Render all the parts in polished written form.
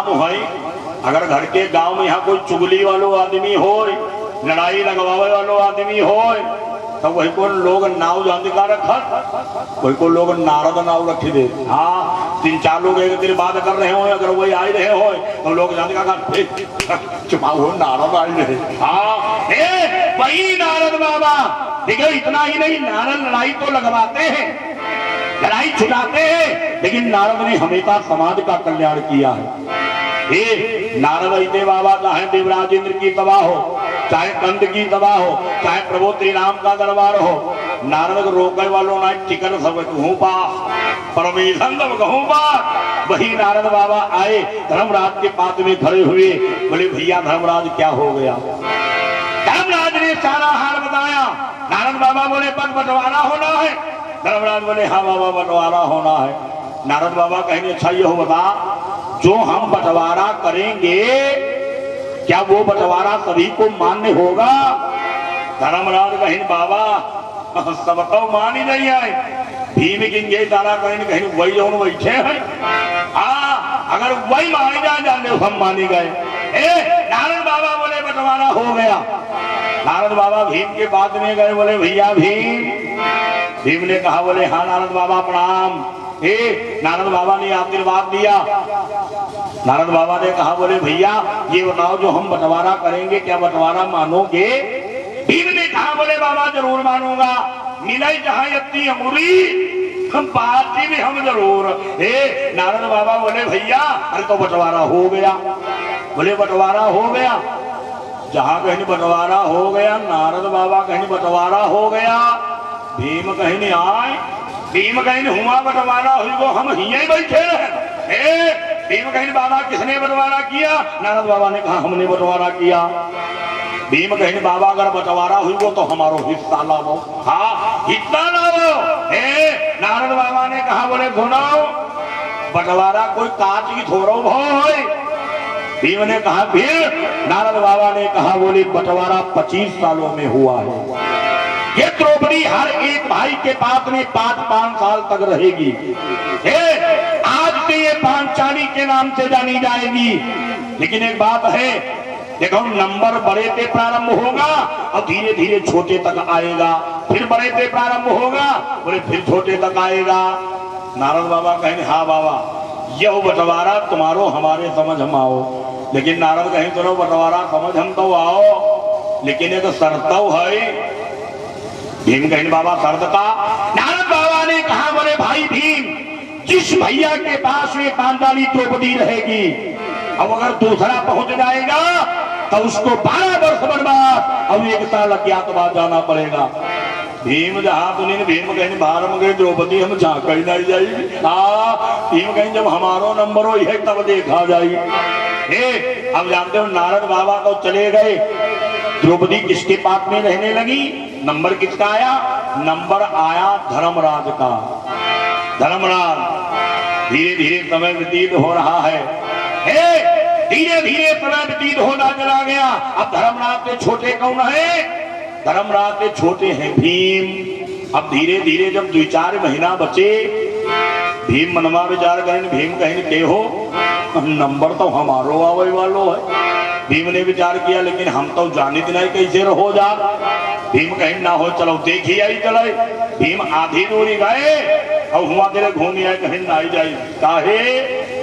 काम है। अगर घर के गांव में यहाँ कोई चुगली वालो आदमी हो, लड़ाई लगवावे वालो आदमी हो, तो वही को लोग नाव जानते का रखत, वही को लोग नारद नाव रखी दे। हाँ, 3-4 लोग एक दिन बात कर रहे हो, अगर वही आ रहे हो तो लोग जानते का चुपाओ हो, नारद आ रहे। हाँ, वही नारद बाबा। देखो इतना ही नहीं, नारद लड़ाई तो लगवाते हैं, लड़ाई छुड़ाते हैं, लेकिन नारद ने हमेशा समाज का कल्याण किया है। नारद इतने बाबा चाहे देवराज इंद्र की सभा हो, चाहे कंद की सभा हो, चाहे प्रभु श्री राम का दरबार हो, नारद को रोकने वालों ना टिकट सब कहूँ पा परमेशन सब कहूँ पा। वही नारद बाबा आए, धर्मराज के पास में खड़े हुए, बोले भैया धर्मराज क्या हो गया। धर्मराज ने सारा हाल बताया। नारद बाबा बोले पद बंटवारा होना है। धर्मराज बोले हाँ बाबा बंटवारा होना है। नारद बाबा कहेंगे अच्छा ये हो बता, जो हम बंटवारा करेंगे क्या वो बंटवारा सभी को मान्य होगा। धर्मराज कहें बाबा सब तो मान ही नहीं आए। भीम किंगे तारा कहें वही जो बैठे हैं, हाँ अगर वही माने जाने हम मानी गए। नारद बाबा बोले बंटवारा हो गया। नारद बाबा भीम के बाद में गए, बोले भैया भीम। भीम ने कहा, बोले हाँ नारद बाबा प्रणाम। नारद बाबा ने आशीर्वाद दिया। नारद बाबा ने कहा, बोले भैया ये बताओ जो हम बंटवारा करेंगे क्या बंटवारा मानोगे। भीम ने कहा, बोले बाबा जरूर मानूंगा, मिलाई जहां यत्ती अमूरी हम पार्टी भी हम जरूर। नारद बाबा बोले भैया अरे तो बंटवारा हो गया। बोले बंटवारा हो गया, जहां कहीं बंटवारा हो गया, नारद बाबा कहीं बंटवारा हो गया, भीम कहीं नहीं आए। भीम कहीं हुआ बंटवारा हुई वो हम यहीं बैठे रहे। भीम कहीं बाबा किसने बंटवारा किया। नारद बाबा ने कहा हमने बंटवारा किया। भीम कहीं बाबा अगर बंटवारा हुई वो तो हमारो हिस्सा लाओ। हाँ हिस्सा लाओ। नारद बाबा ने कहा, बोले सुनो बंटवारा कोई काच की थोड़ो भाई। भीम ने कहा फिर। नारद बाबा ने कहा, बोले बंटवारा 25 सालों में हुआ है। ये द्रौपदी हर एक भाई के पास में 5-5 साल तक रहेगी। आज से ये पांचाली के नाम से जानी जाएगी। लेकिन एक बात है, देखो नंबर बड़े से प्रारंभ होगा और धीरे धीरे छोटे तक आएगा, फिर बड़े से प्रारंभ होगा, बोले फिर छोटे तक आएगा। नारद बाबा कहें हाँ बाबा यह बंटवारा तुम्हारो हमारे समझ हम आओ। लेकिन नारद कहें चलो बंटवारा समझ हम तो आओ, लेकिन एक शर्त है। भीम कहें बाबा शर्त का। नारद बाबा ने कहा, बोले भाई भीम जिस भैया के पास में पांचाली द्रौपदी रहेगी, अब अगर दूसरा पहुंच जाएगा तो उसको 12 वर्ष बर्बाद और 1 साल अज्ञातवास जाना पड़ेगा। भीम जहां तुमने भीम कहीं बाहर में गए द्रौपदी हम जहाँ कहीं नहीं जाएगी। हाँ भीम कहीं जब हमारो नंबर हो यह तब देखा जाएगी। अब जानते हो नारद बाबा तो चले गए, द्रौपदी किसके पास में रहने लगी। नंबर किसका आया। नंबर आया धर्मराज का। धर्मराज धीरे धीरे समय व्यतीत हो रहा है। धीरे धीरे समय व्यतीत होता चला गया। अब धर्मराज से छोटे कौन है। धर्मराज से छोटे हैं भीम। अब धीरे धीरे जब 2-4 महीना बचे, भीम मनवा विचार करें। भीम कहें के हो नंबर तो हमारो आवे वालो है। भीम ने विचार किया लेकिन हम तो जानित नहीं कैसे हो जा। भीम कहीं ना हो चलो देखी आई चले। भीम आधी दूरी गए और हुआ तेरे घूमी आए कहीं ना जाए। काहे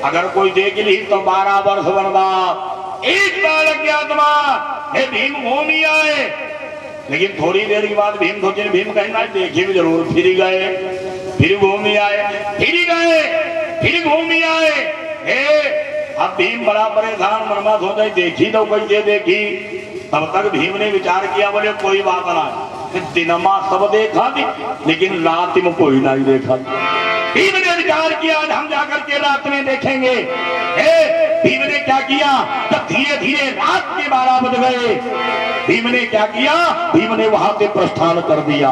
अगर कोई देख ली तो 12 वर्ष बर्बाद। 1 साल अज्ञातवास। भीम घूमी आए, लेकिन थोड़ी देर के बाद भीम सोचे भीम कहीं ना देखी भी जरूर। फिर गए, फिर घूमी आए, फिर गए, फिर घूमी आए। अब भीम बड़ा परेशान मनमा सोचा देखी तो कैसे देखी। तब तक भीम ने विचार किया, बोले कोई बात ना, दिनमा सब देखा थी लेकिन रात में कोई नहीं देखा। भीम ने विचार किया हम जाकर के रात में देखेंगे। भीम ने क्या किया, जब धीरे धीरे रात के 12 बज गए, भीम ने क्या किया, भीम ने वहां से प्रस्थान कर दिया।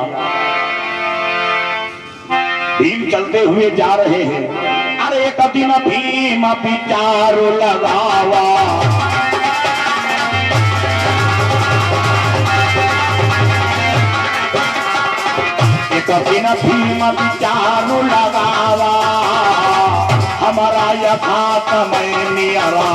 भीम चलते हुए जा रहे हैं। अरे एक दिन भीम विचार लगावा, एक दिन भीम विचार लगावा, हमारा यथा समय नियरा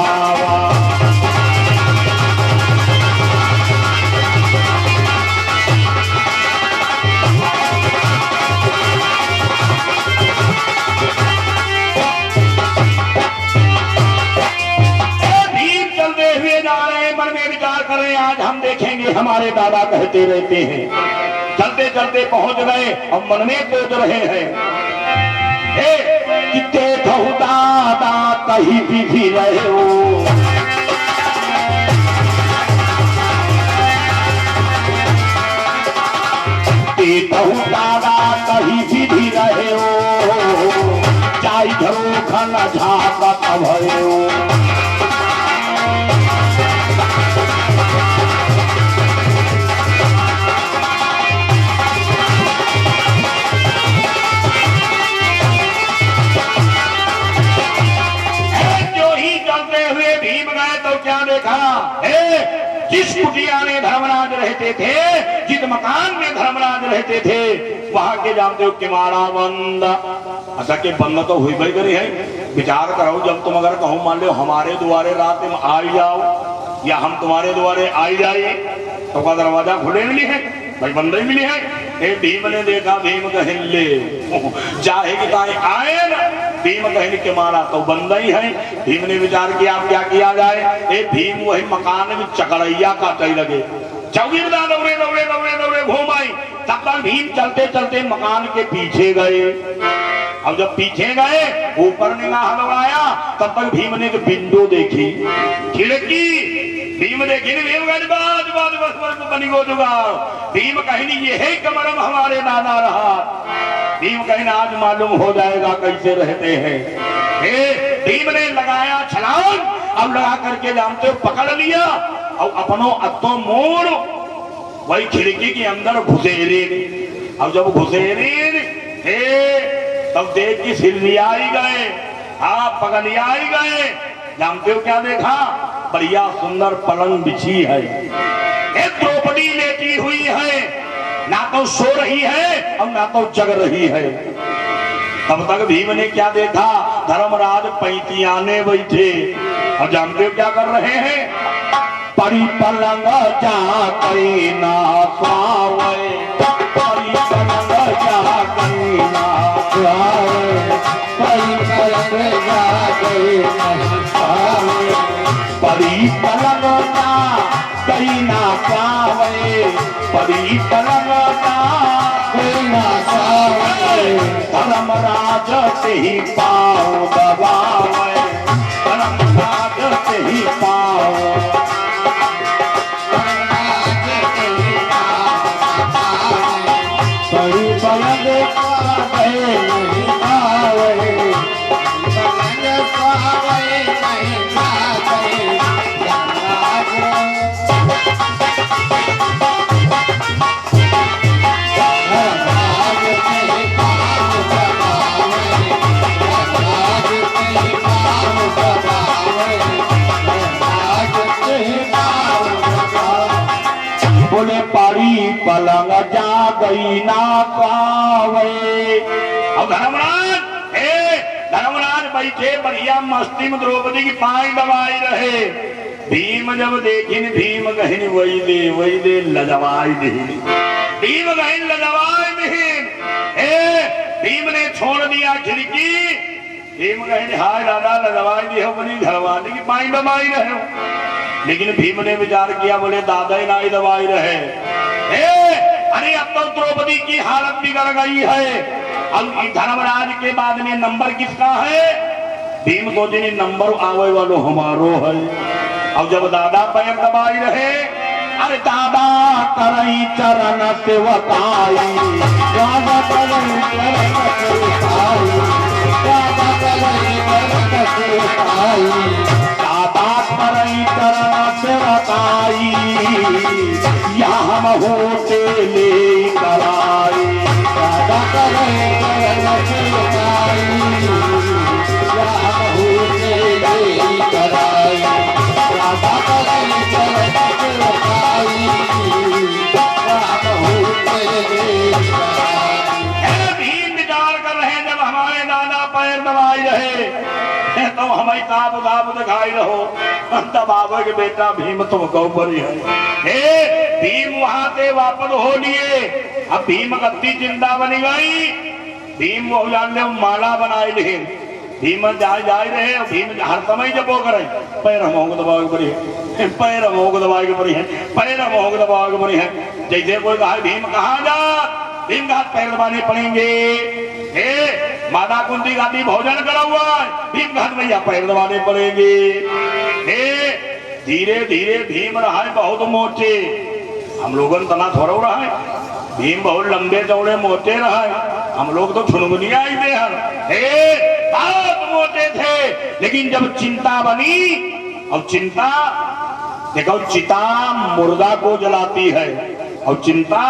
करें, आज हम देखेंगे। हमारे दादा कहते रहते हैं, चलते चलते पहुंच गए और मन में सोच रहे हैं, कि देखो दादा कहीं भी रहे हो, देखो दादा कहीं भी रहे हो, चाहे घरों खाना झाका तब हो। क्या देखा? जिस कुटिया में धर्मराज रहते थे, जिस मकान में धर्मराज रहते थे, वहां के जानते हो किमाड़ा बंद। अच्छा के बंद तो हुई भाई करी है। विचार करो, जब तुम अगर कहो मान लो हमारे द्वारे रात में आ जाओ या हम तुम्हारे द्वारे आई जाइए, तो का दरवाजा खुले मिली है भाई, बंद ही मिली है। भीम ने देखा, भीम कहें ले चाहे कि आए ना, भीम कहें के मारा तो बंद ही है। भीम ने विचार किया अब क्या किया जाए। भीम वही मकान में चकड़ैया काटे लगे, चौकीदार दौड़े दौड़े दौड़े दौड़े घूम आई। तब तक भीम चलते चलते मकान के पीछे गए। अब जब पीछे गए, ऊपर निगाह लगाया, तब तक भीम ने एक विंडो देखी, खिड़की। भीम देखी, भीम कहीं बाज बाज बस बस बनी गो जुगाड़। भीम कहीं ये है कमरम हमारे दादा रहा। भीम कहीं आज मालूम हो जाएगा कैसे रहते हैं। भीम ने लगाया छलांग, अब लगा करके जानते हो पकड़ लिया और अपनों अत्तों मोड़ वही खिड़की के अंदर घुसेरे। अब जब घुसेरे तब देख की सिलियाई गए, हाँ पगलियाई गए। जानते हो क्या देखा? बढ़िया सुंदर पलंग बिछी है, एक द्रौपदी लेटी हुई है, ना तो सो रही है और ना तो जग रही है। तब तक भीम ने क्या देखा? धर्मराज पैतियाने बैठे और जानते हो क्या कर रहे हैं? परी पलंग जा करी ना स्वावे, परी पलंग जा करी ना स्वावे, परी पलंग जा करी ना स्वावे, परी पलंग जा करी ना स्वावे, परी पलंग जा करी ना स्वावे। धर्मराज से ही पाँव दबावे, धर्मराज से ही पाँव बोले पारी पलंग जा गई ना पावे। अब धर्मराज बैठे बढ़िया मस्ती में द्रौपदी की पाई दबाई रहे। भीम जब देखिन, भीम कहिन वही दे लजवाई नहीं, भीम कहिन लजवाई नहीं। भीम ने छोड़ दिया खिड़की। भीम कहिन हाय दादा लजवाई दी हो, बनी घरवाली की पाई दबाई रहे हो। लेकिन भीम ने विचार किया, बोले दादा ही ना ही दबाई रहे। अरे अब तो द्रौपदी की हालत बिगड़ गई है। अब धर्मराज के बाद में नंबर किसका है? भीम तो जिन्हें नंबर आवे वालों हमारो है। अब जब दादा पैर दबाई रहे, अरे दादा करई चरण सेवकाई, दादा करई चरण सेवकाई, दादा करई चरण सेवकाई, दादा करई चरण सेवकाई, या हम होते ले कराई, दादा करई चरण सेवकाई, या हम होते ले कराई, दादा करई चरण सेवकाई, या हम होते ले कराई। भीम विचार कर रहे जब हमारे दादा पैर दबाई रहे तो हमें ताप ताप दिखाई रहो, तब आवे के बेटा भीम तुम गौबरी है। भीम वहां से वापस हो लिए। अब भीम गद्दी जिंदा बनी गई। भीम वो जान ले माला बनाई ले, भीम जाए रहे भीम हर समय जब वो करे पैर हमोग दबाव बड़ी है, पैर हमोग दबाव के बड़ी है, पैर हमोग दबाव के बड़ी है। जैसे कोई कहा भीम कहाँ जा, भीम का पैर दबाने पड़ेंगे। हे माता कुंती गांधी भोजन करा हुआ है, भीम का भैया पैर दबाने पड़ेंगे। हे धीरे धीरे भीम रहा है बहुत मोटे, हम लोगों तना थोड़ा रहा है। भीम बहुत लंबे चौड़े मोटे रहा है, हम लोग तो छुनमुनिया ही दे बहुत मोटे थे। लेकिन जब चिंता बनी, अब चिंता देखो चिता मुर्दा को जलाती है और चिंता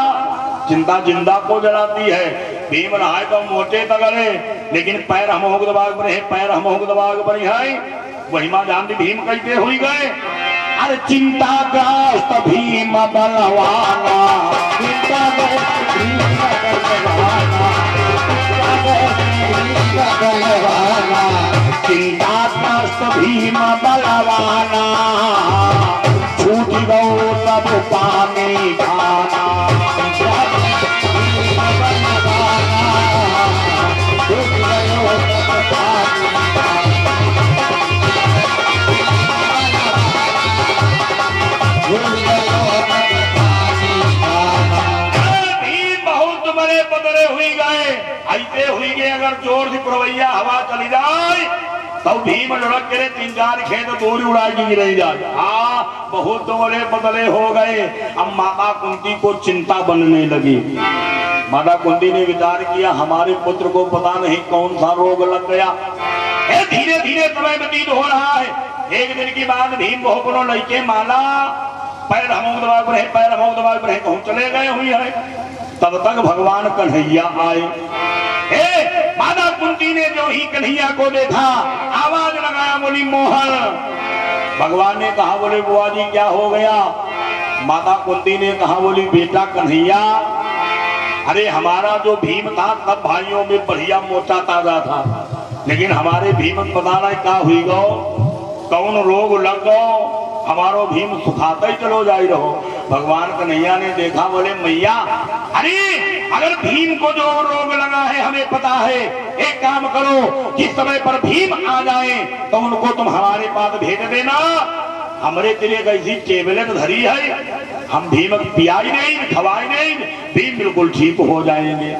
जिंदा को जलाती है। भीम नहाए तो मोटे तगड़े, लेकिन पैर हम होग दबाग पर है, पैर हम होग दबाग पर है। वही मां जानती भीम कैसे हुई गए। अरे चिंताग्रस्त भीम बलवाना, चिंताग्रस्त भीम बलवाना, छूट गो सब पानी खाना। बहुत बड़े पतरे हुई गए, ऐसे हुई गए अगर जोर से पुरवैया हवा चली जाए तो भीम लुढ़क के 3-4 खेत दूरी उड़ा के गिर जाए। हाँ बहुत बड़े बदले हो गए। अब माता कुंती को चिंता बनने लगी। माता कुंती ने विचार किया हमारे पुत्र को पता नहीं कौन सा रोग लग गया। धीरे धीरे समय व्यतीत हो रहा है। एक दिन की बात भीम बहुपनो लड़के माला पैर हमोग दबाव पर है, पैर हमोग दबाव पर है, कहूं चले गए हुई है। तब तक भगवान कन्हैया आए। माता कुंती ने जो ही कन्हैया को देखा आवाज लगाया, बोली मोहन। भगवान ने कहा बोले बुआ जी क्या हो गया। माता कुंती ने कहा बोली बेटा कन्हैया, अरे हमारा जो भीम था तब भाइयों में बढ़िया मोटा ताजा था, लेकिन हमारे भीम पता नहीं क्या हुई गो, कौन रोग लग गो, हमारो भीम सुखाते ही चलो जाई रहो। भगवान कन्हैया ने देखा बोले मैया, अरे अगर भीम को जो रोग लगा है हमें पता है, एक काम करो जिस समय पर भीम आ जाए तो उनको तुम हमारे पास भेज देना। हमरे तेरे कैसी टेबलेट धरी है, हम भीम पियाई नहीं खवाई नहीं, भीम बिल्कुल ठीक हो जाएंगे।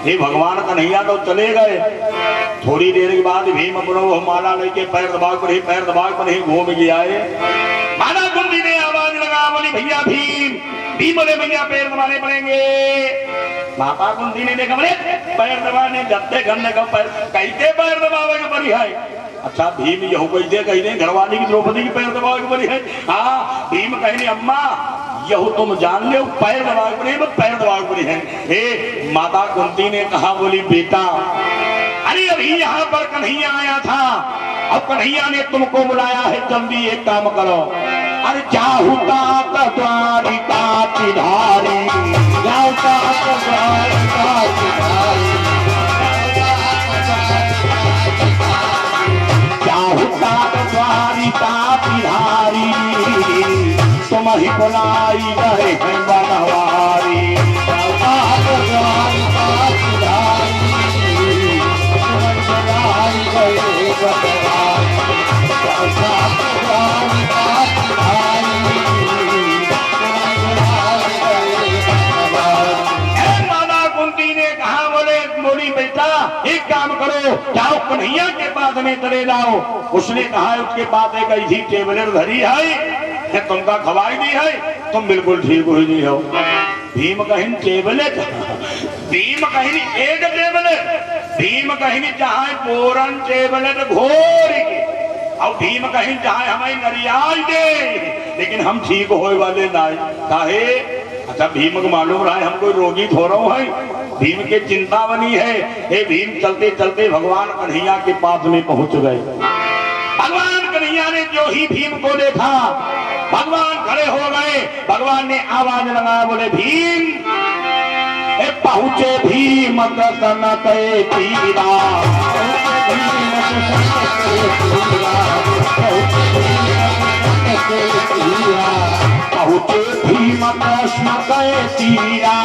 ये भगवान कन्हैया तो चले गए। थोड़ी देर के बाद भीम अपनो माला लेके पैर दबाव पर ही पैर दबाव पर ही घूम गया है। माता कुंती ने आवाज लगा बोली भैया भीम। भीम बोले भैया पैर दबाने पड़ेंगे। माता कुंती ने देखा बोले पैर दबाने जत्ते घंटे का पैर कैसे पैर दबावे के पड़ी है। अच्छा भीम यह कैसे कही दे घरवाली की द्रौपदी की पैर दबाव के पड़ी है। हाँ भीम कहने अम्मा यह तुम जान ले पैर दबाव पड़ी है, पैर दबाव पड़ी है। हे माता कुंती ने कहा बोली बेटा, अरे अभी यहाँ पर कन्हैया आया था, अब कन्हैया ने तुमको बुलाया है, जल्दी एक काम करो। अरे चाहूता द्वारिका चिधारी, चाहूता द्वारिका चिधारी, चाहूता द्वारिका चिधारी, तुम ही बुलाई गए हैं बनवारी। एक काम करो जाओ कन्हैया के पास में चले जाओ। उसने कहा उसके पास एक ऐसी टेबलेट धरी है, तुमका खवाई दी है, तुम बिल्कुल ठीक हो गई हो। भीम कहीं टेबलेट, भीम कहीं एक टेबलेट, भीम कहीं चाहे पूरन टेबलेट घोर के, और भीम कहीं चाहे हमें नरियाई दे, लेकिन हम ठीक होए वाले ना काहे। अच्छा भीम को मालूम रहा है हम कोई रोगी थोड़ा है, भीम के चिंता बनी है। हे भीम चलते चलते भगवान कन्हैया के पास में पहुंच गए। भगवान कन्हैया ने जो ही भीम को देखा भगवान खड़े हो गए। भगवान ने आवाज लगाया बोले भीम। पहुंचे भीम दर्शन के तीरा, पहुंचे भीम कृष्ण के तीरा,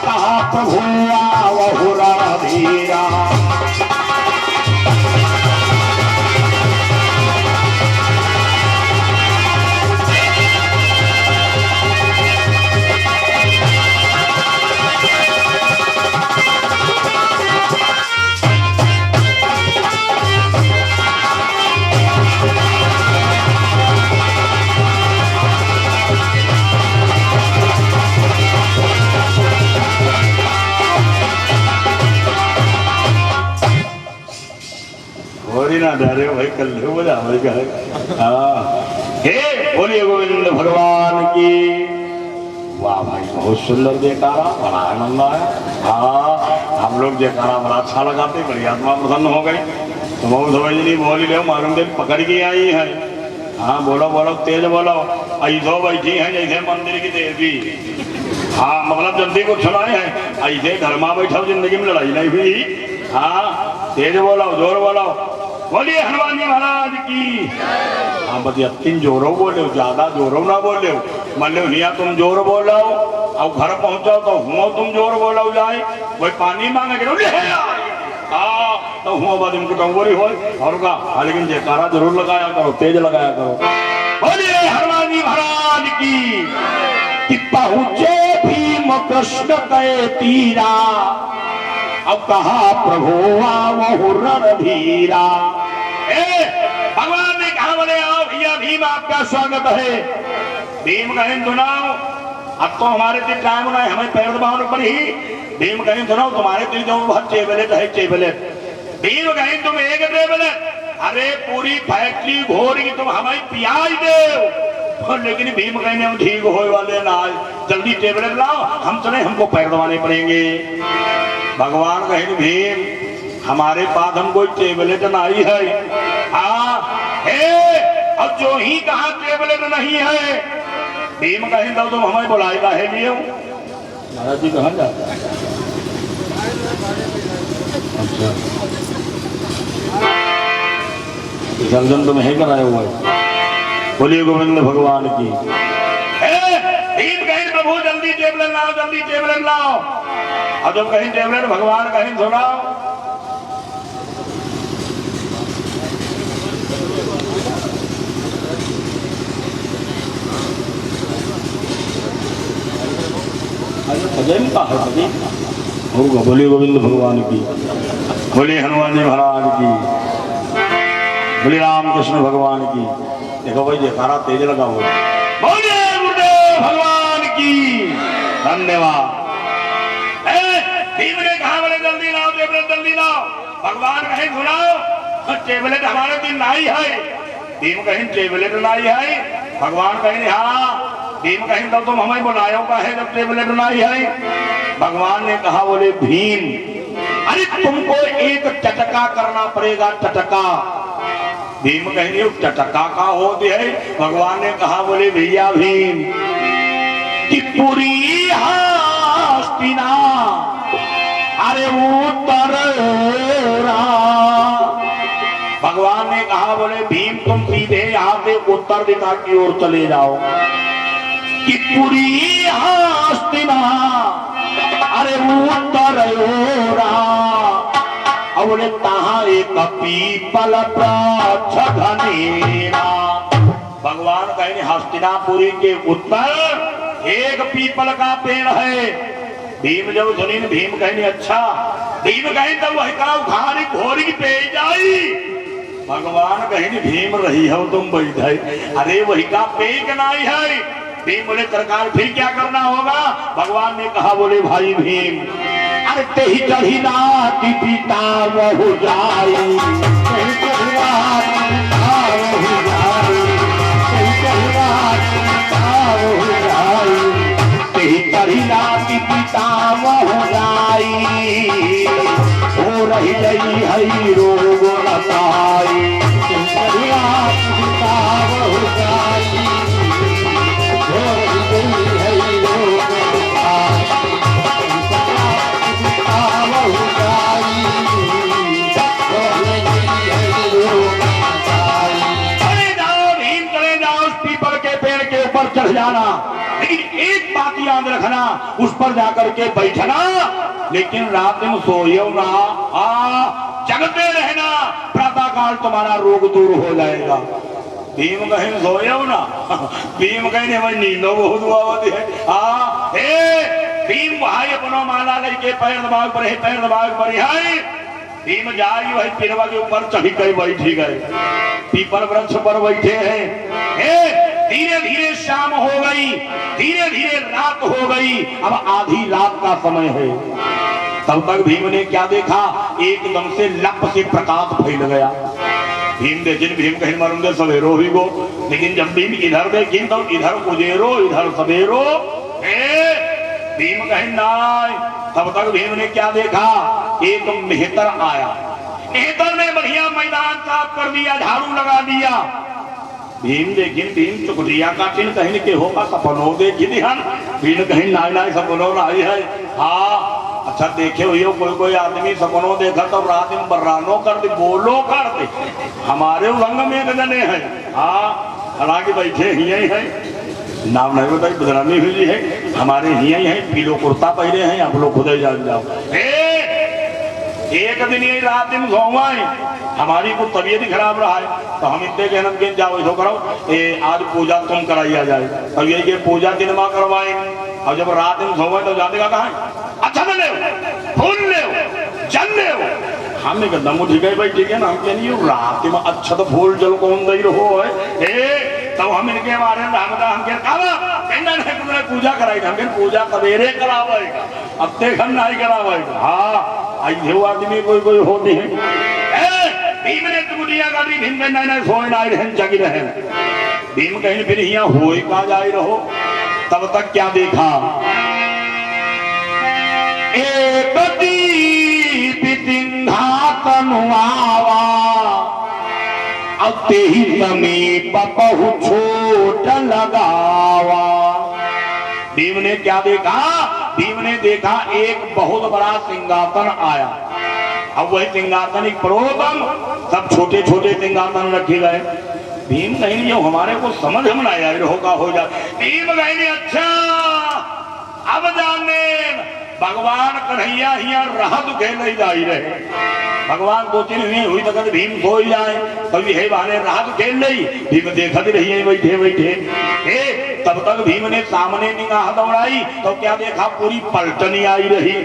कहा प्रभु आवहुरा धीरा। अरे भाई कल बोला हे बोलिए गोविंद भगवान की। वाह भाई बहुत सुंदर जयकारा, बड़ा आनंद आया। हाँ हम लोग जयकारा बड़ा अच्छा लगाते, बड़ी आत्मा प्रसन्न हो गई। तो बहुत समझ नहीं बोली ले, मालूम देख पकड़ के आई है। हाँ बोलो बोलो तेज बोलो। ऐसो बैठी है जैसे मंदिर की देवी। हाँ मतलब जल्दी कुछ सुनाए है, ऐसे घर में बैठा जिंदगी में लड़ाई नहीं हुई। हाँ तेज बोलो जोर बोलो। बोलिए हनुमान जी महाराज की। हाँ बस तीन जोरो बोले, ज्यादा जोरो ना बोले। मान लो हिया तुम जोर बोलो और घर पहुंचाओ तो हुआ तुम जोर बोलो जाए। वही पानी मांगे तो हुआ बाद इनको टंगोरी हो और का, लेकिन जयकारा जरूर लगाया करो, तेज लगाया करो। बोलिए हनुमान जी महाराज की। कि पहुंचे भीम कृष्ण गए तीरा, अब कहा प्रभु आवो रणधीरा। भगवान ने कहा बोले आओ भैया भीम आपका स्वागत है। भीम कहें सुनाओ, अब तो हमारे दिन टाइम ना है, हमें पैर दबाव पर ही। भीम कहें सुनाओ तुम्हारे दिन जो बहुत टेबलेट है टेबलेट। भीम कहें तुम एक टेबलेट, अरे पूरी फैक्ट्री घोर की तुम हमें पियाज दो। लेकिन भीम कहने हम ठीक हो वाले ना, जल्दी टेबलेट लाओ, हम चले हमको पैर दबाने पड़ेंगे। भगवान कहें भीम हमारे पास हम कोई टेबलेट नहीं है। हाँ हे अब जो ही कहा टेबलेट नहीं है। भीम कहें तो तुम हमें बुलाएगा है लिए महाराज जी कहाँ जाता है? अच्छा जल्दन तुम है कराए हुआ है। बोलिए गोविंद भगवान की। भीम कहें प्रभु जल्दी टेबलेट लाओ, जल्दी टेबलेट लाओ। अब जब कहीं टेबलेट भगवान कहीं सुनाओ। होगा। बोलिए गोविंद भगवान की। बोलिए हनुमान जी महाराज की। बोलिए राम कृष्ण भगवान की। देखो भाई जयकारा तेज लगा हुआ। बोलिए गुरुदेव भगवान की। धन्यवाद। भीम ने कहा बोले जल्दी लाओ टेबलेट जल्दी लाओ। भगवान कहें सुनाओ टेबलेट हमारे दिन नहीं है। भीम कहें टेबलेट नहीं है। भगवान कहें हाँ। भीम कहें तब तुम हमें बुलायो का है जब टेबलेट नहीं है। भगवान ने कहा बोले भीम अरे तुमको एक टटका करना पड़ेगा, टटका। भीम कहेंगे टटका का होते है। भगवान ने कहा बोले भैया भीम कि पूरी हस्तिना अरे उत्तर। भगवान ने कहा बोले भीम तुम सीधे यहाँ से उत्तर दिशा की ओर चले जाओ। कि पूरी हस्तिना अरे उत्तर बोले तहा एक पीपल घनेरा। भगवान कहेंगे हस्तिनापुरी के उत्तर एक पीपल का पेड़ है। भीम जब सुनी भीम कहेंगे अच्छा। भीम कहें तब वही का उखाड़ी घोड़ी पे जाई। भगवान कहेंगे भीम रही हो तुम बैठे, अरे वही का पेड़ नहीं है। भीम बोले सरकार फिर क्या करना होगा? भगवान ने कहा बोले भाई भीम अरे ते ही चढ़ी रात पिता बहु जाई। पिता बहु जाई हो रही रही हई रोग बताई। पिता बहु जाई चढ़ जाना, लेकिन एक बात याद रखना उस पर जाकर के बैठना, लेकिन रात में सोयो ना, जगते रहना, प्रातः काल तुम्हारा रोग दूर हो जाएगा। भीम कहें सोयो ना, भीम कहें भाई नींदो बहुत हुआ है। भीम भाई अपनो माला लेके पैर दबाव पर है, पैर दबाव पर है। भीम जाई वही पिरवा के ऊपर चढ़ी कर बैठी गए, पीपल वृक्ष पर बैठे हैं। धीरे धीरे शाम हो गई, धीरे धीरे रात हो गई, अब आधी रात का समय है। तब तक भीम ने क्या देखा? एकदम से लप से प्रकाश फैल गया। भीम देखिन भीम कहीं मरूंगे सवेरो ही गो, लेकिन जब भीम इधर देखिन तो इधर उजेरो इधर सवेरो। भीम कहीं नाय। तब तक भीम ने क्या देखा, एक मेहतर आया, मेहतर ने बढ़िया मैदान साफ कर दिया, झाड़ू लगा दिया। भीम देखिन भीम चुकटिया काटिन कहीं के होगा सपनों देखिन हन। भीम कहीं नाय नाय सपनों नाई है। हाँ अच्छा देखे हुए कोई कोई आदमी सपनों देखा तो रात में बर्रानो कर दे, बोलो कर दे। हमारे रंग में एक जने हैं, हाँ हालांकि बैठे ही है, नाम नहीं बताई बदनामी हुई है, हमारे ही है, पीलो कुर्ता पहने हैं, आप लोग खुद ही जान जाओ। एक दिन यही रात दिन सोवाए, हमारी कुछ तबीयत ही खराब रहा है तो हम इतने के नमकीन जाओ इसो करो आज पूजा तुम कराइया जाए, तो यही के पूजा दिन माँ करवाए। और जब रात दिन सोवाए तो जाने का कहा अच्छा ले फूल ले जल ले, हमने कहा दम ठीक है भाई ठीक है ना, हम कह रात में अच्छा तो फूल जल कौन दे रहो है। तब हम इनके बारे में पूजा कराई, हम पूजा सवेरे करावेगा, अब तक हम नहीं करावेगा। हाँ ऐसे आदमी कोई कोई होती है। भीम ने चुगलियां गाड़ी, भीम में नहीं सोए ना रहन जगी रहे। भीम कहीं फिर यहाँ हो कहा जाए रहो। तब तक क्या देखा, एक तनुआवा अते ही समीप बहु छोट लगावा। भीम ने क्या देखा, भीम ने देखा एक बहुत बड़ा सिंहासन आया। अब वही सिंहासन एक प्रोतम, सब छोटे छोटे सिंहासन रखे गए। भीम नहीं जो हमारे को समझ में ना आया होगा हो जाए। भीम नहीं अच्छा अब जाने भगवान कन्हैया हिया राहत के नहीं जाई रहे। भगवान दो तीन हुई तक भीम सो जाए कभी हे बहाने राहत खेल नहीं, भीम देखत रही बैठे बैठे। तब तक भीम ने सामने निगाह दौड़ाई तो क्या देखा, पूरी पलटनी आई रही।